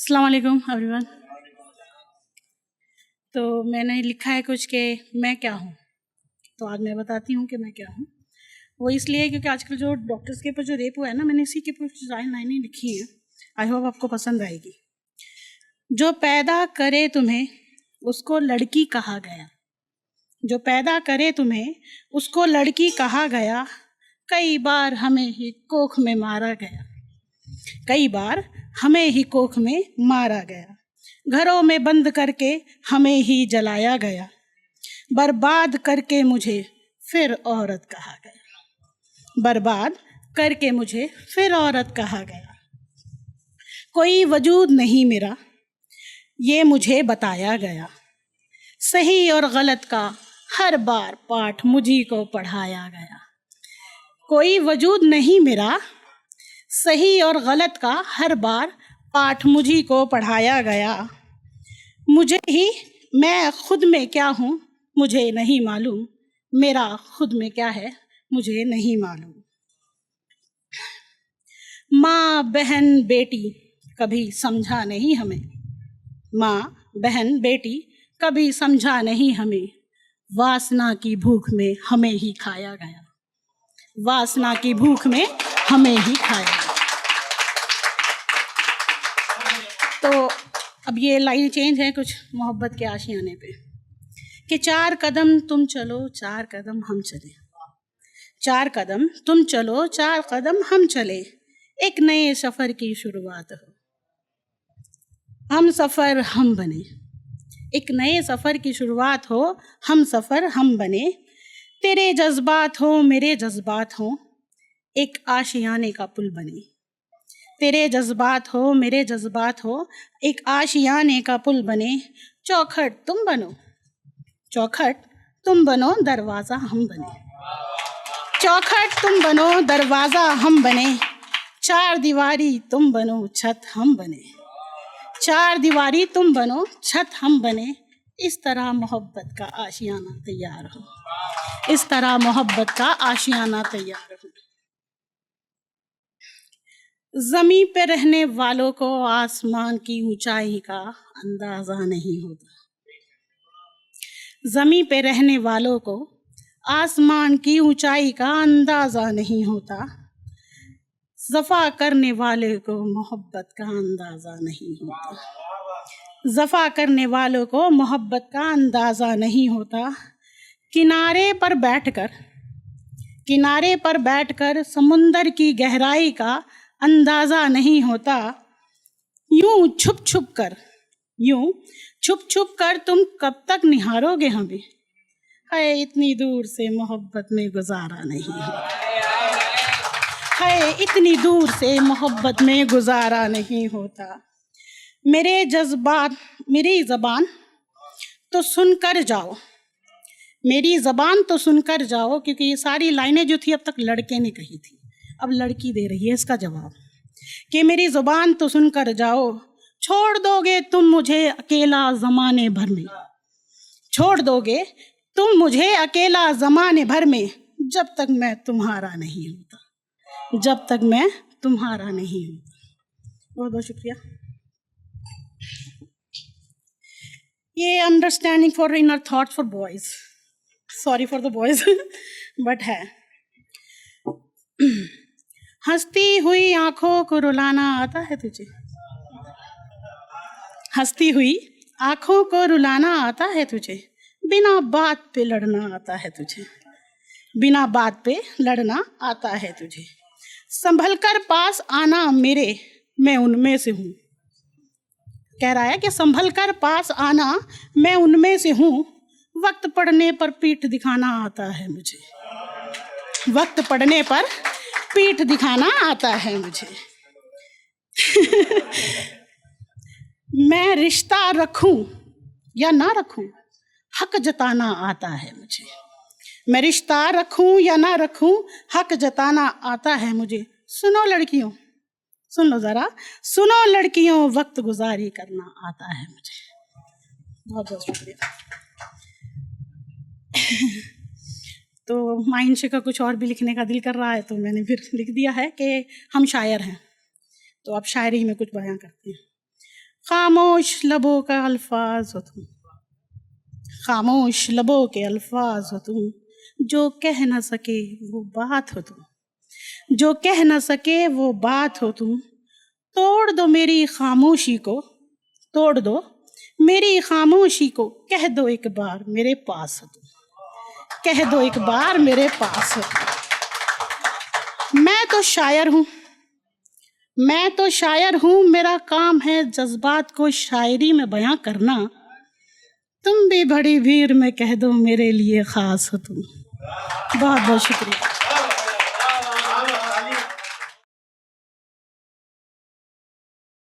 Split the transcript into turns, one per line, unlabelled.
السلام علیکم every one. تو میں نے لکھا ہے کچھ کہ میں کیا ہوں. تو آج میں بتاتی ہوں کہ میں کیا ہوں. وہ اس لیے کیونکہ آج کل جو ڈاکٹرس کے اوپر جو ریپ ہوا ہے نا، میں نے اسی کے اوپر کچھ لائنیں لکھی ہیں. آئی ہوپ آپ کو پسند آئے گی. جو پیدا کرے تمہیں اس کو لڑکی کہا گیا، جو پیدا کرے تمہیں اس کو لڑکی کہا گیا. کئی بار ہمیں ہی کوکھ میں مارا گیا، کئی بار ہمیں ہی کوکھ میں مارا گیا. گھروں میں بند کر کے ہمیں ہی جلایا گیا. برباد کر کے مجھے پھر عورت کہا گیا، برباد کر کے مجھے پھر عورت کہا گیا. کوئی وجود نہیں میرا یہ مجھے بتایا گیا. صحیح اور غلط کا ہر بار پاٹھ مجھی کو پڑھایا گیا. کوئی وجود نہیں میرا، صحیح اور غلط کا ہر بار پاٹھ مجھی کو پڑھایا گیا. مجھے ہی میں خود میں کیا ہوں مجھے نہیں معلوم، میرا خود میں کیا ہے مجھے نہیں معلوم. ماں بہن بیٹی کبھی سمجھا نہیں ہمیں، ماں بہن بیٹی کبھی سمجھا نہیں ہمیں. واسنا کی بھوک میں ہمیں ہی کھایا گیا، واسنا کی بھوک میں ہمیں ہی کھایا گیا. تو اب یہ لائن چینج ہے کچھ محبت کے آشیانے پہ کہ 4 قدم تم چلو 4 قدم ہم چلے، 4 قدم تم چلو 4 قدم ہم چلے. ایک نئے سفر کی شروعات ہو، ہم سفر ہم بنے. ایک نئے سفر کی شروعات ہو، ہم سفر ہم بنے. تیرے جذبات ہو میرے جذبات ہوں، ایک آشیانے کا پل بنے. تیرے جذبات ہو میرے جذبات ہو، ایک آشیانے کا پل بنے. چوکھٹ تم بنو، چوکھٹ تم بنو دروازہ ہم بنے. چوکھٹ تم بنو دروازہ ہم بنے. 4 دیواری تم بنو چھت ہم بنے. 4 دیواری تم بنو چھت ہم بنے. اس طرح محبت کا آشیانہ تیار ہو، اس طرح محبت کا آشیانہ تیار ہو. زمین پہ رہنے والوں کو آسمان کی اونچائی کا اندازہ نہیں ہوتا. زمین پہ رہنے والوں کو آسمان کی اونچائی کا اندازہ نہیں ہوتا. جفا کرنے والے کو محبت کا اندازہ نہیں ہوتا. جفا کرنے والوں کو محبت کا اندازہ نہیں ہوتا. کنارے پر بیٹھ کر، کنارے پر بیٹھ کر سمندر کی گہرائی کا اندازہ نہیں ہوتا. یوں چھپ چھپ کر، یوں چھپ چھپ کر تم کب تک نہارو گے ہمیں. ہے اتنی دور سے محبت میں گزارا نہیں ہوتا، ہے اتنی دور سے محبت میں گزارا نہیں ہوتا. میرے جذبات میری زبان تو سن کر جاؤ، میری زبان تو سن کر جاؤ. کیونکہ یہ ساری لائنیں جو تھی اب تک لڑکے نے کہی تھی، اب لڑکی دے رہی ہے اس کا جواب کہ میری زبان تو سن کر جاؤ. چھوڑ دو گے تم مجھے اکیلا زمانے بھر میں، چھوڑ دو گے تم مجھے اکیلا زمانے بھر میں. جب تک میں تمہارا نہیں ہوتا، جب تک میں تمہارا نہیں ہوتا. بہت بہت شکریہ. یہ understanding for inner thought for boys, sorry for the boys but ہے. ہنستی ہوئی آنکھوں کو رلانا آتا ہے تجھے، ہنستی ہوئی آنکھوں کو رلانا آتا ہے تجھے. بنا بات پہ لڑنا آتا ہے تجھے، بنا بات پہ لڑنا آتا ہے تجھے. سنبھل کر پاس آنا میرے، میں ان میں سے ہوں. کہہ رہا ہے کہ سنبھل کر پاس آنا میں ان میں سے ہوں. وقت پڑنے پر پیٹھ دکھانا آتا ہے مجھے، وقت پڑنے پر پیٹھ دکھانا آتا ہے مجھے. میں رشتہ رکھوں یا نہ رکھوں حق جتانا آتا ہے مجھے. میں رشتہ رکھوں یا نہ رکھوں حق جتانا آتا ہے مجھے. سنو لڑکیوں، سن لو ذرا، سنو لڑکیوں وقت گزاری کرنا آتا ہے مجھے. بہت بہت شکریہ. تو معائنشے کا کچھ اور بھی لکھنے کا دل کر رہا ہے تو میں نے پھر لکھ دیا ہے کہ ہم شاعر ہیں تو اب شاعری میں کچھ بیان کرتے ہیں. خاموش لبوں کا الفاظ ہو تم، خاموش لبوں کے الفاظ ہو تم، جو کہہ نہ سکے وہ بات ہو تم، جو کہہ نہ سکے وہ بات ہو تم، توڑ دو میری خاموشی کو، توڑ دو میری خاموشی کو، کہہ دو ایک بار میرے پاس ہو تم، کہہ دو ایک بار میرے پاس ہو تم۔ میں تو شاعر ہوں، میں تو شاعر ہوں، میرا کام ہے جذبات کو شاعری میں بیاں کرنا، تم بھی بڑی بھیڑ میں کہہ دو میرے لیے خاص ہو تم۔ بہت بہت شکریہ۔